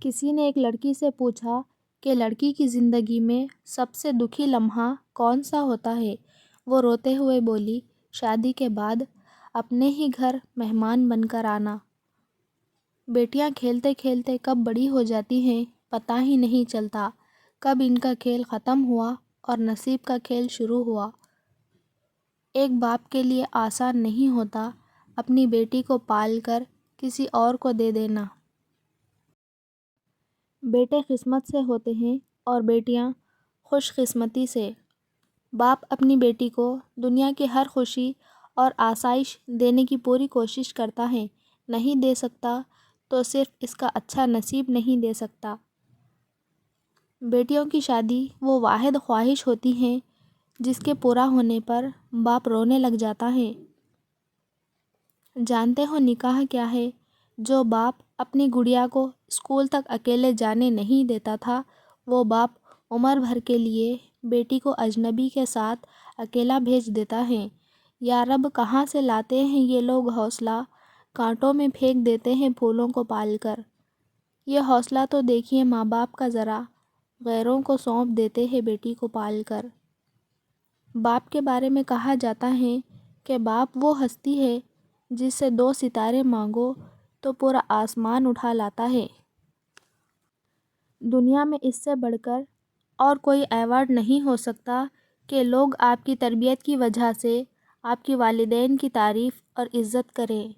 کسی نے ایک لڑکی سے پوچھا کہ لڑکی کی زندگی میں سب سے دکھی لمحہ کون سا ہوتا ہے؟ وہ روتے ہوئے بولی، شادی کے بعد اپنے ہی گھر مہمان بن کر آنا۔ بیٹیاں کھیلتے کھیلتے کب بڑی ہو جاتی ہیں پتہ ہی نہیں چلتا، کب ان کا کھیل ختم ہوا اور نصیب کا کھیل شروع ہوا۔ ایک باپ کے لیے آسان نہیں ہوتا اپنی بیٹی کو پال کر کسی اور کو دے دینا۔ بیٹے قسمت سے ہوتے ہیں اور بیٹیاں خوش قسمتی سے۔ باپ اپنی بیٹی کو دنیا کی ہر خوشی اور آسائش دینے کی پوری کوشش کرتا ہے، نہیں دے سکتا تو صرف اس کا اچھا نصیب نہیں دے سکتا۔ بیٹیوں کی شادی وہ واحد خواہش ہوتی ہے جس کے پورا ہونے پر باپ رونے لگ جاتا ہے۔ جانتے ہو نکاح کیا ہے؟ جو باپ اپنی گڑیا کو اسکول تک اکیلے جانے نہیں دیتا تھا، وہ باپ عمر بھر کے لیے بیٹی کو اجنبی کے ساتھ اکیلا بھیج دیتا ہے۔ یا رب، کہاں سے لاتے ہیں یہ لوگ حوصلہ، کانٹوں میں پھینک دیتے ہیں پھولوں کو پال کر۔ یہ حوصلہ تو دیکھیے ماں باپ کا ذرا، غیروں کو سونپ دیتے ہیں بیٹی کو پال کر۔ باپ کے بارے میں کہا جاتا ہے کہ باپ وہ ہستی ہے جس سے 2 ستارے مانگو تو پورا آسمان اٹھا لاتا ہے۔ دنیا میں اس سے بڑھ کر اور کوئی ایوارڈ نہیں ہو سکتا کہ لوگ آپ کی تربیت کی وجہ سے آپ کے والدین کی تعریف اور عزت کریں۔